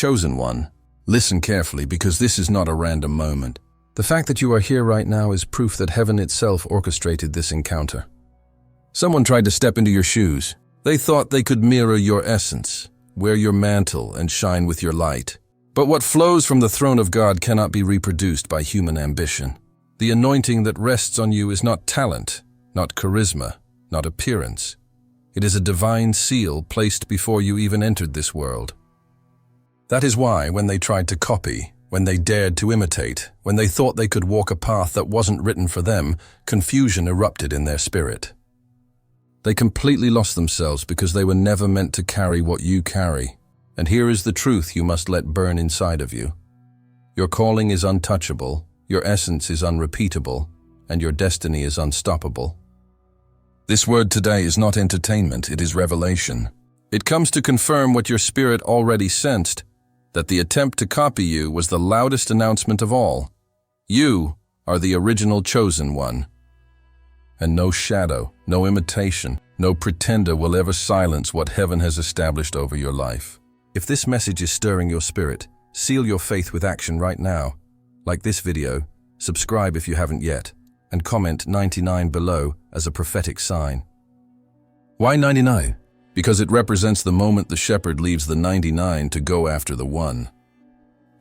Chosen one, listen carefully because this is not a random moment. The fact that you are here right now is proof that heaven itself orchestrated this encounter. Someone tried to step into your shoes. They thought they could mirror your essence, wear your mantle, and shine with your light. But what flows from the throne of God cannot be reproduced by human ambition. The anointing that rests on you is not talent, not charisma, not appearance. It is a divine seal placed before you even entered this world. That is why, when they tried to copy, when they dared to imitate, when they thought they could walk a path that wasn't written for them, confusion erupted in their spirit. They completely lost themselves because they were never meant to carry what you carry. And here is the truth you must let burn inside of you. Your calling is untouchable, your essence is unrepeatable, and your destiny is unstoppable. This word today is not entertainment, it is revelation. It comes to confirm what your spirit already sensed, that the attempt to copy you was the loudest announcement of all. You are the original chosen one. And no shadow, no imitation, no pretender will ever silence what heaven has established over your life. If this message is stirring your spirit, seal your faith with action right now. Like this video, subscribe if you haven't yet, and comment 99 below as a prophetic sign. Why 99? Because it represents the moment the shepherd leaves the 99 to go after the one.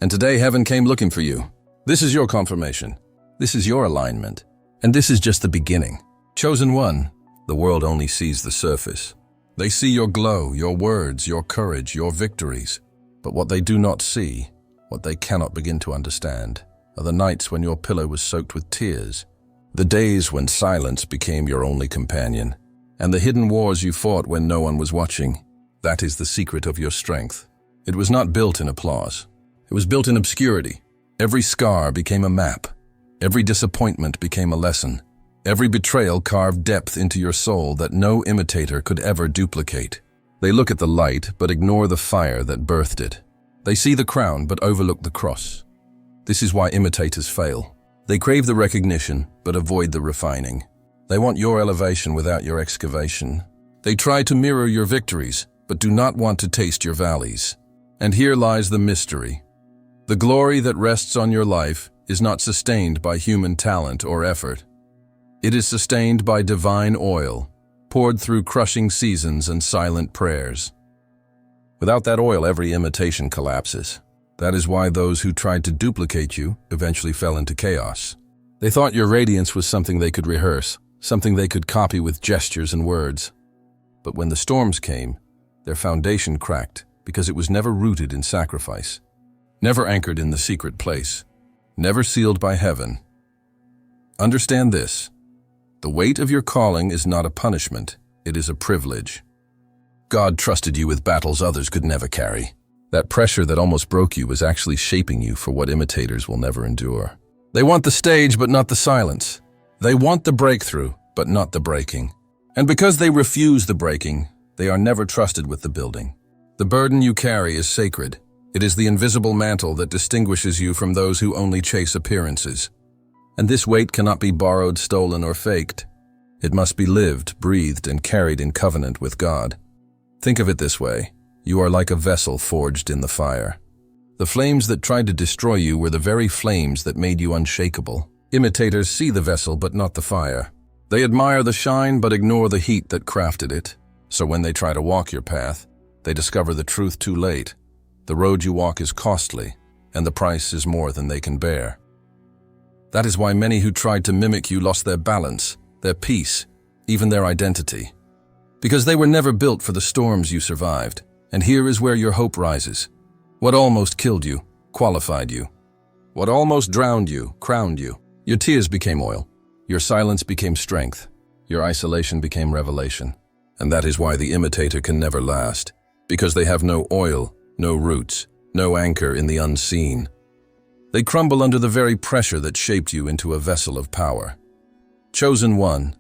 And today heaven came looking for you. This is your confirmation. This is your alignment. And this is just the beginning. Chosen one, the world only sees the surface. They see your glow, your words, your courage, your victories. But what they do not see, what they cannot begin to understand, are the nights when your pillow was soaked with tears, the days when silence became your only companion, and the hidden wars you fought when no one was watching. That is the secret of your strength. It was not built in applause. It was built in obscurity. Every scar became a map. Every disappointment became a lesson. Every betrayal carved depth into your soul that no imitator could ever duplicate. They look at the light but ignore the fire that birthed it. They see the crown but overlook the cross. This is why imitators fail. They crave the recognition but avoid the refining. They want your elevation without your excavation. They try to mirror your victories but do not want to taste your valleys. And here lies the mystery. The glory that rests on your life is not sustained by human talent or effort. It is sustained by divine oil, poured through crushing seasons and silent prayers. Without that oil, every imitation collapses. That is why those who tried to duplicate you eventually fell into chaos. They thought your radiance was something they could rehearse, something they could copy with gestures and words. But when the storms came, their foundation cracked because it was never rooted in sacrifice, never anchored in the secret place, never sealed by heaven. Understand this. The weight of your calling is not a punishment, it is a privilege. God trusted you with battles others could never carry. That pressure that almost broke you was actually shaping you for what imitators will never endure. They want the stage but not the silence. They want the breakthrough but not the breaking. And because they refuse the breaking, they are never trusted with the building. The burden you carry is sacred. It is the invisible mantle that distinguishes you from those who only chase appearances. And this weight cannot be borrowed, stolen, or faked. It must be lived, breathed, and carried in covenant with God. Think of it this way. You are like a vessel forged in the fire. The flames that tried to destroy you were the very flames that made you unshakable. Imitators see the vessel but not the fire. They admire the shine but ignore the heat that crafted it. So when they try to walk your path, they discover the truth too late. The road you walk is costly, and the price is more than they can bear. That is why many who tried to mimic you lost their balance, their peace, even their identity. Because they were never built for the storms you survived. And here is where your hope rises. What almost killed you, qualified you. What almost drowned you, crowned you. Your tears became oil. Your silence became strength. Your isolation became revelation. And that is why the imitator can never last. Because they have no oil, no roots, no anchor in the unseen. They crumble under the very pressure that shaped you into a vessel of power. Chosen one,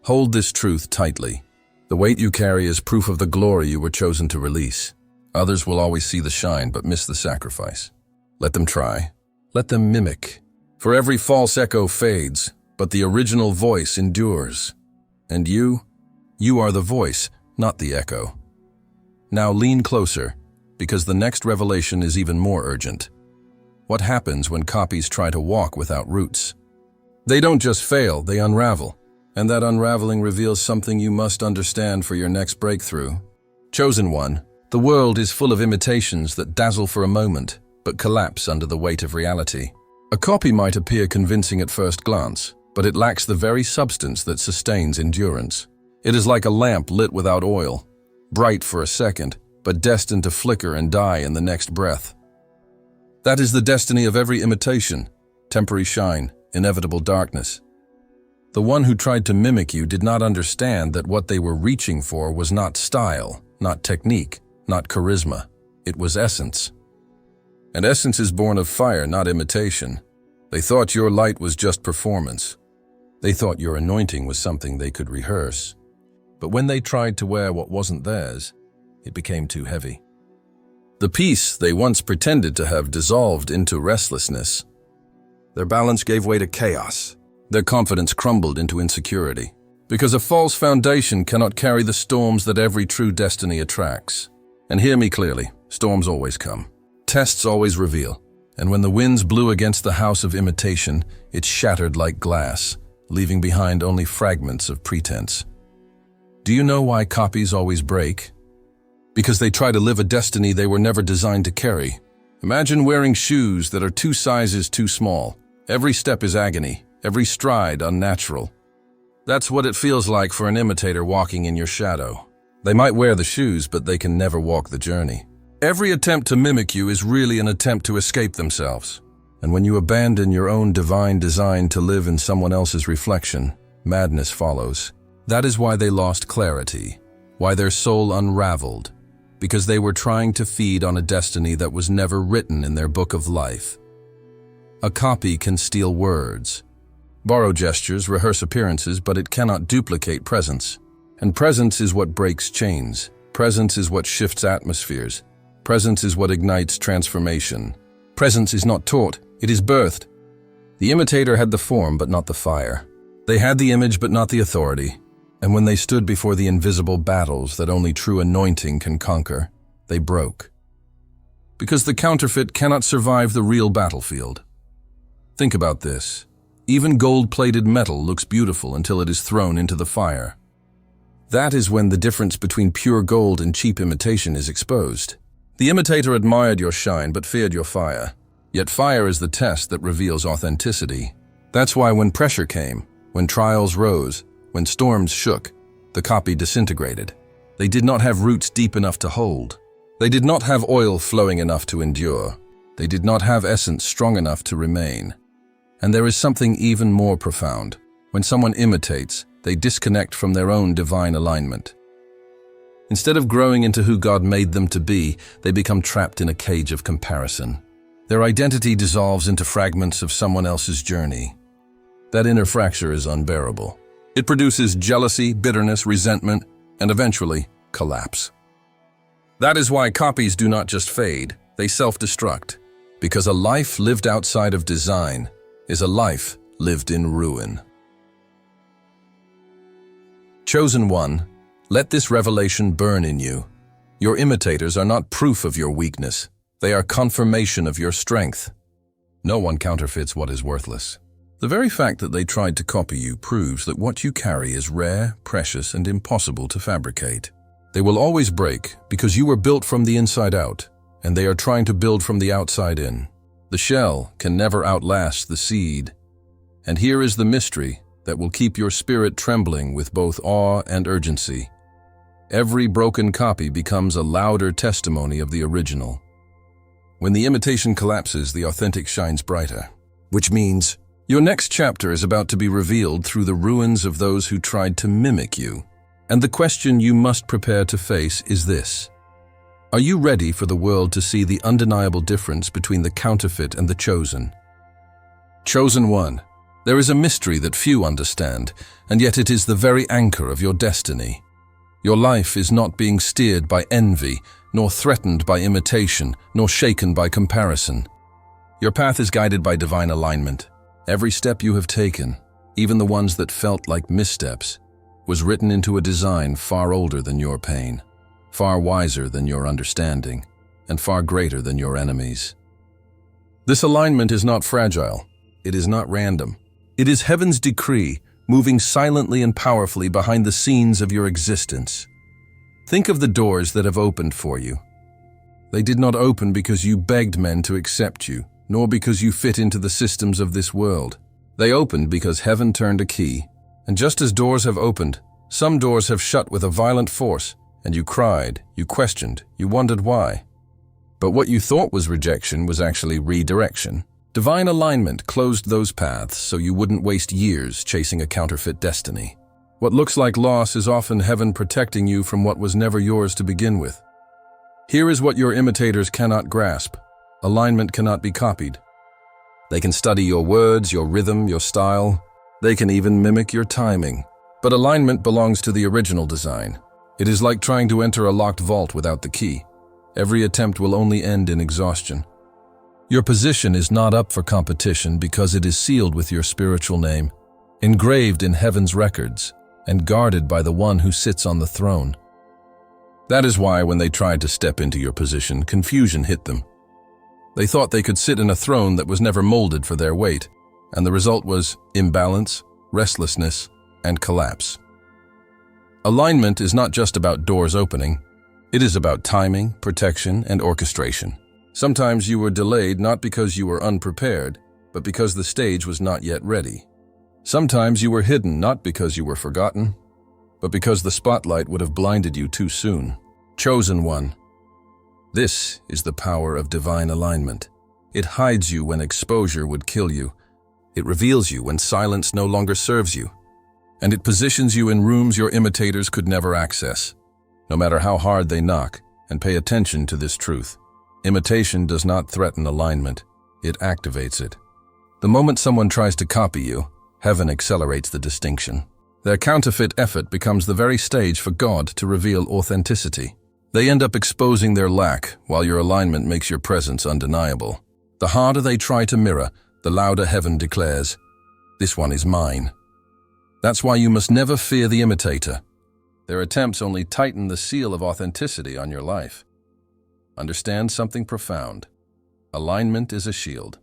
hold this truth tightly. The weight you carry is proof of the glory you were chosen to release. Others will always see the shine but miss the sacrifice. Let them try. Let them mimic. For every false echo fades, but the original voice endures. And you are the voice, not the echo. Now lean closer, because the next revelation is even more urgent. What happens when copies try to walk without roots? They don't just fail, they unravel. And that unraveling reveals something you must understand for your next breakthrough. Chosen one, the world is full of imitations that dazzle for a moment, but collapse under the weight of reality. A copy might appear convincing at first glance, but it lacks the very substance that sustains endurance. It is like a lamp lit without oil, bright for a second, but destined to flicker and die in the next breath. That is the destiny of every imitation: temporary shine, inevitable darkness. The one who tried to mimic you did not understand that what they were reaching for was not style, not technique, not charisma. It was essence. And essence is born of fire, not imitation. They thought your light was just performance. They thought your anointing was something they could rehearse. But when they tried to wear what wasn't theirs, it became too heavy. The peace they once pretended to have dissolved into restlessness. Their balance gave way to chaos. Their confidence crumbled into insecurity. Because a false foundation cannot carry the storms that every true destiny attracts. And hear me clearly, storms always come. Tests always reveal. And when the winds blew against the house of imitation, it shattered like glass, leaving behind only fragments of pretense. Do you know why copies always break? Because they try to live a destiny they were never designed to carry. Imagine wearing shoes that are 2 sizes too small. Every step is agony, every stride unnatural. That's what it feels like for an imitator walking in your shadow. They might wear the shoes, but they can never walk the journey. Every attempt to mimic you is really an attempt to escape themselves. And when you abandon your own divine design to live in someone else's reflection, madness follows. That is why they lost clarity, why their soul unraveled, because they were trying to feed on a destiny that was never written in their book of life. A copy can steal words, borrow gestures, rehearse appearances, but it cannot duplicate presence. And presence is what breaks chains. Presence is what shifts atmospheres. Presence is what ignites transformation. Presence is not taught, it is birthed. The imitator had the form, but not the fire. They had the image, but not the authority. And when they stood before the invisible battles that only true anointing can conquer, they broke. Because the counterfeit cannot survive the real battlefield. Think about this. Even gold-plated metal looks beautiful until it is thrown into the fire. That is when the difference between pure gold and cheap imitation is exposed. The imitator admired your shine but feared your fire. Yet fire is the test that reveals authenticity. That's why when pressure came, when trials rose, when storms shook, the copy disintegrated. They did not have roots deep enough to hold. They did not have oil flowing enough to endure. They did not have essence strong enough to remain. And there is something even more profound. When someone imitates, they disconnect from their own divine alignment. Instead of growing into who God made them to be, they become trapped in a cage of comparison. Their identity dissolves into fragments of someone else's journey. That inner fracture is unbearable. It produces jealousy, bitterness, resentment, and eventually, collapse. That is why copies do not just fade, they self-destruct. Because a life lived outside of design is a life lived in ruin. Chosen one, let this revelation burn in you. Your imitators are not proof of your weakness. They are confirmation of your strength. No one counterfeits what is worthless. The very fact that they tried to copy you proves that what you carry is rare, precious, and impossible to fabricate. They will always break because you were built from the inside out, and they are trying to build from the outside in. The shell can never outlast the seed. And here is the mystery that will keep your spirit trembling with both awe and urgency. Every broken copy becomes a louder testimony of the original. When the imitation collapses, the authentic shines brighter, which means your next chapter is about to be revealed through the ruins of those who tried to mimic you. And the question you must prepare to face is this: are you ready for the world to see the undeniable difference between the counterfeit and the chosen? Chosen one, there is a mystery that few understand, and yet it is the very anchor of your destiny. Your life is not being steered by envy, nor threatened by imitation, nor shaken by comparison. Your path is guided by divine alignment. Every step you have taken, even the ones that felt like missteps, was written into a design far older than your pain, far wiser than your understanding, and far greater than your enemies. This alignment is not fragile. It is not random. It is heaven's decree, moving silently and powerfully behind the scenes of your existence. Think of the doors that have opened for you. They did not open because you begged men to accept you, nor because you fit into the systems of this world. They opened because heaven turned a key. And just as doors have opened, some doors have shut with a violent force, and you cried, you questioned, you wondered why. But what you thought was rejection was actually redirection. Divine alignment closed those paths so you wouldn't waste years chasing a counterfeit destiny. What looks like loss is often heaven protecting you from what was never yours to begin with. Here is what your imitators cannot grasp. Alignment cannot be copied. They can study your words, your rhythm, your style. They can even mimic your timing. But alignment belongs to the original design. It is like trying to enter a locked vault without the key. Every attempt will only end in exhaustion. Your position is not up for competition because it is sealed with your spiritual name, engraved in heaven's records, and guarded by the one who sits on the throne. That is why when they tried to step into your position, confusion hit them. They thought they could sit in a throne that was never molded for their weight, and the result was imbalance, restlessness, and collapse. Alignment is not just about doors opening. It is about timing, protection, and orchestration. Sometimes you were delayed not because you were unprepared, but because the stage was not yet ready. Sometimes you were hidden not because you were forgotten, but because the spotlight would have blinded you too soon. Chosen one. This is the power of divine alignment. It hides you when exposure would kill you. It reveals you when silence no longer serves you. And it positions you in rooms your imitators could never access, no matter how hard they knock. And pay attention to this truth. Imitation does not threaten alignment, it activates it. The moment someone tries to copy you, heaven accelerates the distinction. Their counterfeit effort becomes the very stage for God to reveal authenticity. They end up exposing their lack, while your alignment makes your presence undeniable. The harder they try to mirror, the louder heaven declares, "This one is mine." That's why you must never fear the imitator. Their attempts only tighten the seal of authenticity on your life. Understand something profound. Alignment is a shield.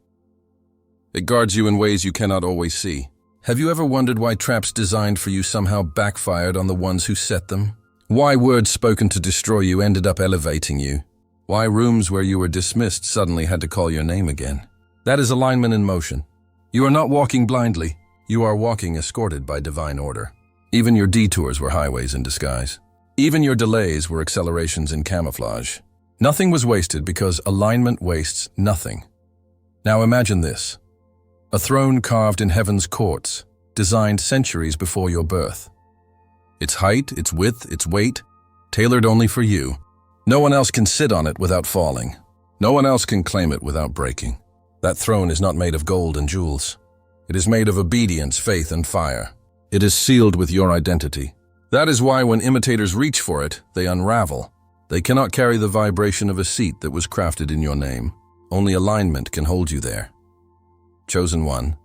It guards you in ways you cannot always see. Have you ever wondered why traps designed for you somehow backfired on the ones who set them? Why words spoken to destroy you ended up elevating you? Why rooms where you were dismissed suddenly had to call your name again? That is alignment in motion. You are not walking blindly. You are walking escorted by divine order. Even your detours were highways in disguise. Even your delays were accelerations in camouflage. Nothing was wasted because alignment wastes nothing. Now imagine this. A throne carved in heaven's courts, designed centuries before your birth. Its height, its width, its weight, tailored only for you. No one else can sit on it without falling. No one else can claim it without breaking. That throne is not made of gold and jewels. It is made of obedience, faith, and fire. It is sealed with your identity. That is why when imitators reach for it, they unravel. They cannot carry the vibration of a seat that was crafted in your name. Only alignment can hold you there. Chosen one,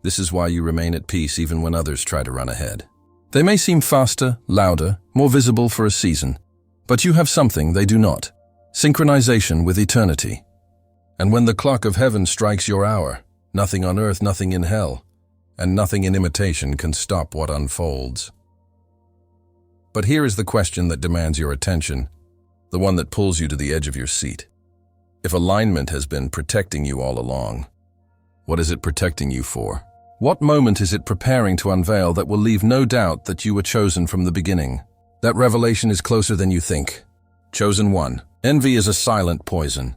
this is why you remain at peace even when others try to run ahead. They may seem faster, louder, more visible for a season, but you have something they do not. Synchronization with eternity. And when the clock of heaven strikes your hour, nothing on earth, nothing in hell, and nothing in imitation can stop what unfolds. But here is the question that demands your attention, the one that pulls you to the edge of your seat. If alignment has been protecting you all along, what is it protecting you for? What moment is it preparing to unveil that will leave no doubt that you were chosen from the beginning? That revelation is closer than you think. Chosen one. Envy is a silent poison,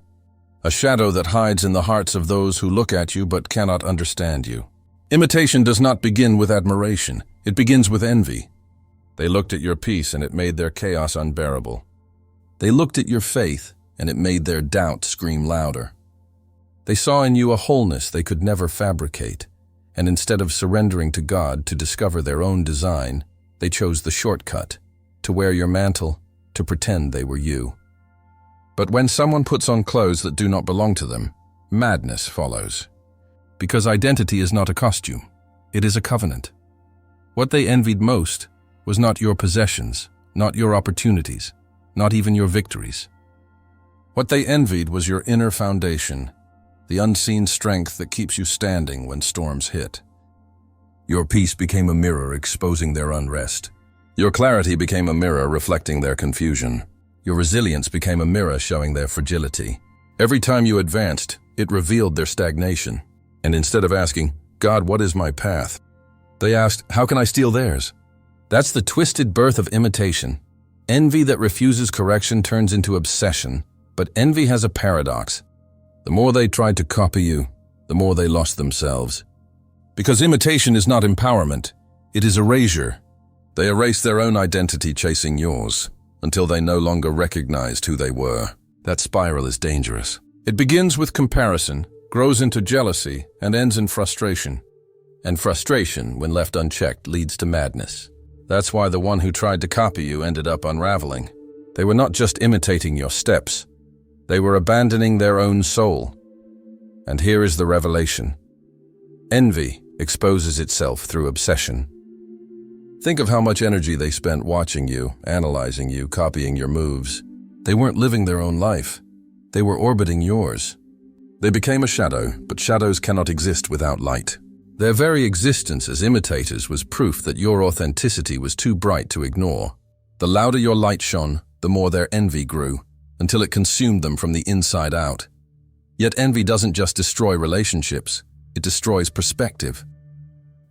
a shadow that hides in the hearts of those who look at you but cannot understand you. Imitation does not begin with admiration. It begins with envy. They looked at your peace and it made their chaos unbearable. They looked at your faith and it made their doubt scream louder. They saw in you a wholeness they could never fabricate, and instead of surrendering to God to discover their own design, they chose the shortcut, to wear your mantle, to pretend they were you. But when someone puts on clothes that do not belong to them, madness follows. Because identity is not a costume, it is a covenant. What they envied most was not your possessions, not your opportunities, not even your victories. What they envied was your inner foundation, the unseen strength that keeps you standing when storms hit. Your peace became a mirror exposing their unrest. Your clarity became a mirror reflecting their confusion. Your resilience became a mirror showing their fragility. Every time you advanced, it revealed their stagnation. And instead of asking, "God, what is my path?" they asked, "How can I steal theirs?" That's the twisted birth of imitation. Envy that refuses correction turns into obsession, but envy has a paradox. The more they tried to copy you, the more they lost themselves. Because imitation is not empowerment, it is erasure. They erase their own identity chasing yours, until they no longer recognized who they were. That spiral is dangerous. It begins with comparison, grows into jealousy, and ends in frustration. And frustration, when left unchecked, leads to madness. That's why the one who tried to copy you ended up unraveling. They were not just imitating your steps. They were abandoning their own soul. And here is the revelation. Envy exposes itself through obsession. Think of how much energy they spent watching you, analyzing you, copying your moves. They weren't living their own life. They were orbiting yours. They became a shadow, but shadows cannot exist without light. Their very existence as imitators was proof that your authenticity was too bright to ignore. The louder your light shone, the more their envy grew, until it consumed them from the inside out. Yet envy doesn't just destroy relationships, it destroys perspective.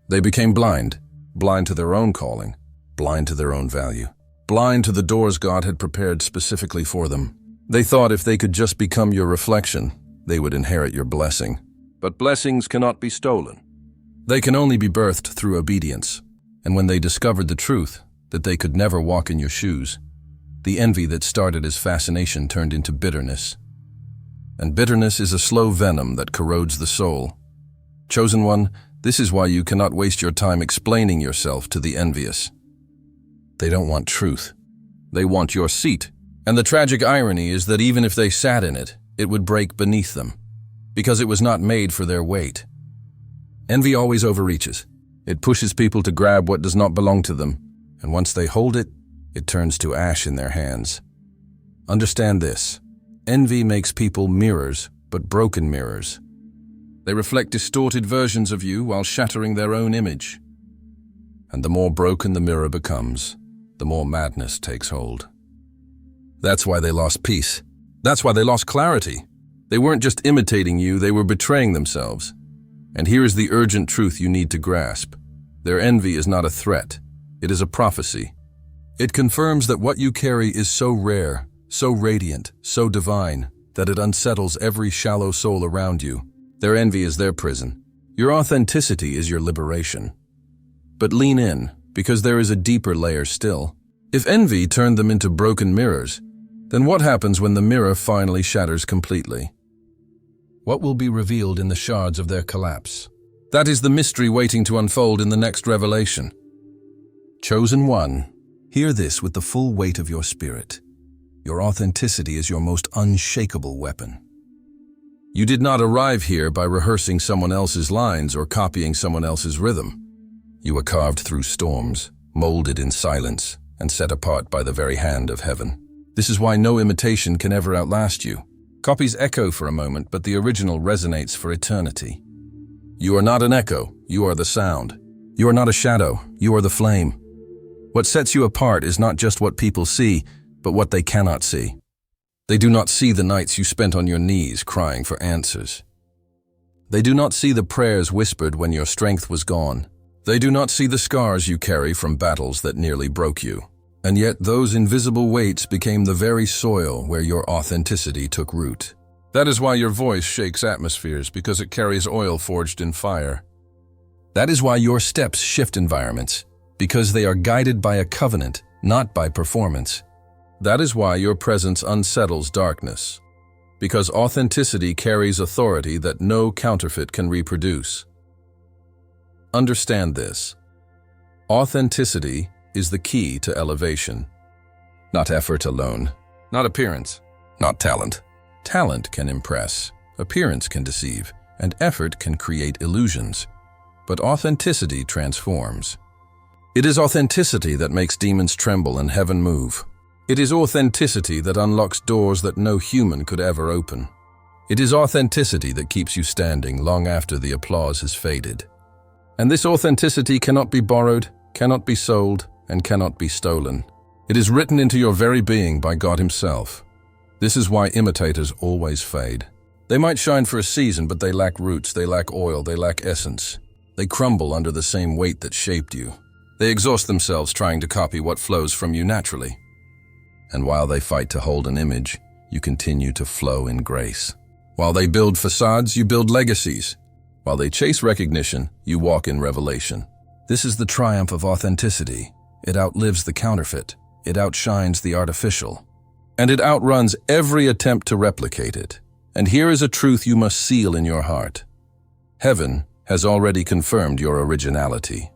They became blind to their own calling, blind to their own value, blind to the doors God had prepared specifically for them. They thought if they could just become your reflection, they would inherit your blessing. But blessings cannot be stolen. They can only be birthed through obedience. And when they discovered the truth, that they could never walk in your shoes, the envy that started as fascination turned into bitterness. And bitterness is a slow venom that corrodes the soul. Chosen one, this is why you cannot waste your time explaining yourself to the envious. They don't want truth. They want your seat. And the tragic irony is that even if they sat in it, it would break beneath them, because it was not made for their weight. Envy always overreaches. It pushes people to grab what does not belong to them, and once they hold it, it turns to ash in their hands. Understand this. Envy makes people mirrors, but broken mirrors. They reflect distorted versions of you while shattering their own image. And the more broken the mirror becomes, the more madness takes hold. That's why they lost peace. That's why they lost clarity. They weren't just imitating you, they were betraying themselves. And here is the urgent truth you need to grasp. Their envy is not a threat. It is a prophecy. It confirms that what you carry is so rare, so radiant, so divine, that it unsettles every shallow soul around you. Their envy is their prison. Your authenticity is your liberation. But lean in, because there is a deeper layer still. If envy turned them into broken mirrors, then what happens when the mirror finally shatters completely? What will be revealed in the shards of their collapse? That is the mystery waiting to unfold in the next revelation. Chosen one, hear this with the full weight of your spirit. Your authenticity is your most unshakable weapon. You did not arrive here by rehearsing someone else's lines or copying someone else's rhythm. You were carved through storms, molded in silence, and set apart by the very hand of heaven. This is why no imitation can ever outlast you. Copies echo for a moment, but the original resonates for eternity. You are not an echo, you are the sound. You are not a shadow, you are the flame. What sets you apart is not just what people see, but what they cannot see. They do not see the nights you spent on your knees crying for answers. They do not see the prayers whispered when your strength was gone. They do not see the scars you carry from battles that nearly broke you. And yet those invisible weights became the very soil where your authenticity took root. That is why your voice shakes atmospheres, because it carries oil forged in fire. That is why your steps shift environments, because they are guided by a covenant, not by performance. That is why your presence unsettles darkness, because authenticity carries authority that no counterfeit can reproduce. Understand this. Authenticity is the key to elevation. Not effort alone, not appearance, not talent. Talent can impress, appearance can deceive, and effort can create illusions. But authenticity transforms. It is authenticity that makes demons tremble and heaven move. It is authenticity that unlocks doors that no human could ever open. It is authenticity that keeps you standing long after the applause has faded. And this authenticity cannot be borrowed, cannot be sold, and cannot be stolen. It is written into your very being by God Himself. This is why imitators always fade. They might shine for a season, but they lack roots, they lack oil, they lack essence. They crumble under the same weight that shaped you. They exhaust themselves trying to copy what flows from you naturally. And while they fight to hold an image, you continue to flow in grace. While they build facades, you build legacies. While they chase recognition, you walk in revelation. This is the triumph of authenticity. It outlives the counterfeit. It outshines the artificial. And it outruns every attempt to replicate it. And here is a truth you must seal in your heart. Heaven has already confirmed your originality.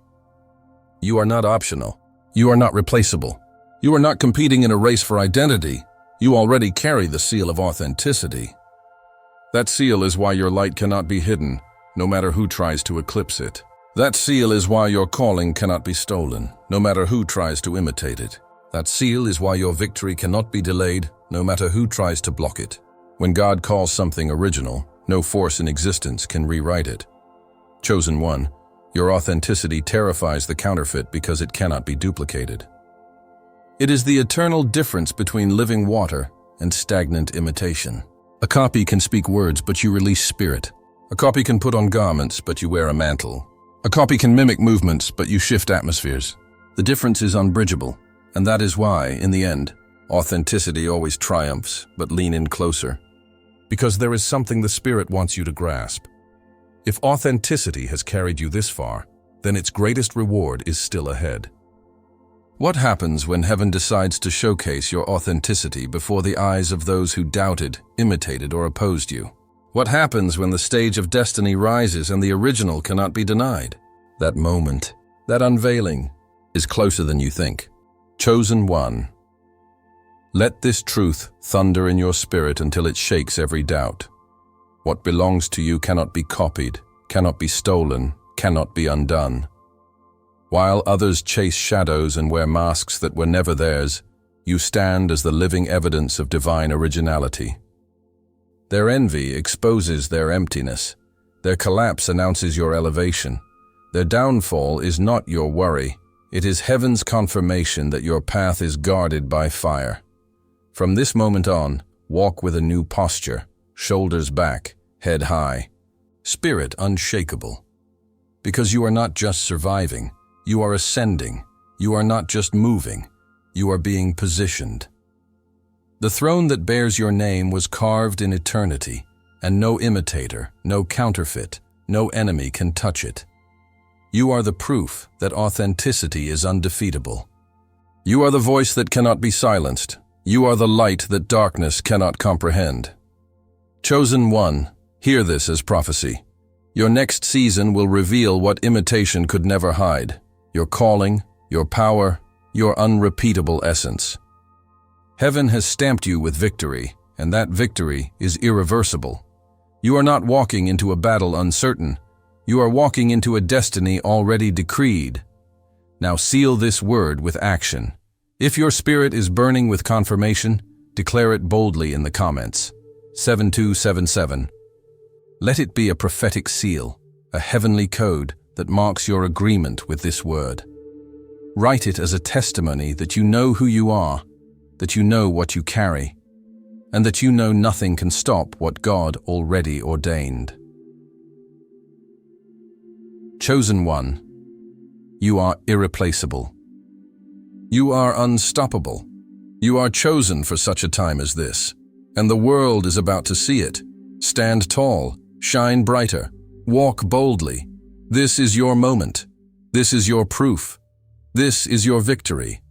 You are not optional. You are not replaceable. You are not competing in a race for identity. You already carry the seal of authenticity. That seal is why your light cannot be hidden, no matter who tries to eclipse it. That seal is why your calling cannot be stolen, no matter who tries to imitate it. That seal is why your victory cannot be delayed, no matter who tries to block it. When God calls something original, no force in existence can rewrite it. Chosen one, your authenticity terrifies the counterfeit because it cannot be duplicated. It is the eternal difference between living water and stagnant imitation. A copy can speak words, but you release spirit. A copy can put on garments, but you wear a mantle. A copy can mimic movements, but you shift atmospheres. The difference is unbridgeable, and that is why, in the end, authenticity always triumphs, but lean in closer. Because there is something the Spirit wants you to grasp. If authenticity has carried you this far, then its greatest reward is still ahead. What happens when heaven decides to showcase your authenticity before the eyes of those who doubted, imitated, or opposed you? What happens when the stage of destiny rises and the original cannot be denied? That moment, that unveiling, is closer than you think. Chosen one. Let this truth thunder in your spirit until it shakes every doubt. What belongs to you cannot be copied, cannot be stolen, cannot be undone. While others chase shadows and wear masks that were never theirs, you stand as the living evidence of divine originality. Their envy exposes their emptiness. Their collapse announces your elevation. Their downfall is not your worry. It is heaven's confirmation that your path is guarded by fire. From this moment on, walk with a new posture, shoulders back, head high, spirit unshakable. Because you are not just surviving, you are ascending. You are not just moving, you are being positioned. The throne that bears your name was carved in eternity, and no imitator, no counterfeit, no enemy can touch it. You are the proof that authenticity is undefeatable. You are the voice that cannot be silenced. You are the light that darkness cannot comprehend. Chosen one, hear this as prophecy. Your next season will reveal what imitation could never hide. Your calling, your power, your unrepeatable essence. Heaven has stamped you with victory, and that victory is irreversible. You are not walking into a battle uncertain. You are walking into a destiny already decreed. Now seal this word with action. If your spirit is burning with confirmation, declare it boldly in the comments. 7277. Let it be a prophetic seal, a heavenly code that marks your agreement with this word. Write it as a testimony that you know who you are, that you know what you carry, and that you know nothing can stop what God already ordained. Chosen one, you are irreplaceable. You are unstoppable. You are chosen for such a time as this, and the world is about to see it. Stand tall, shine brighter, walk boldly. This is your moment. This is your proof. This is your victory.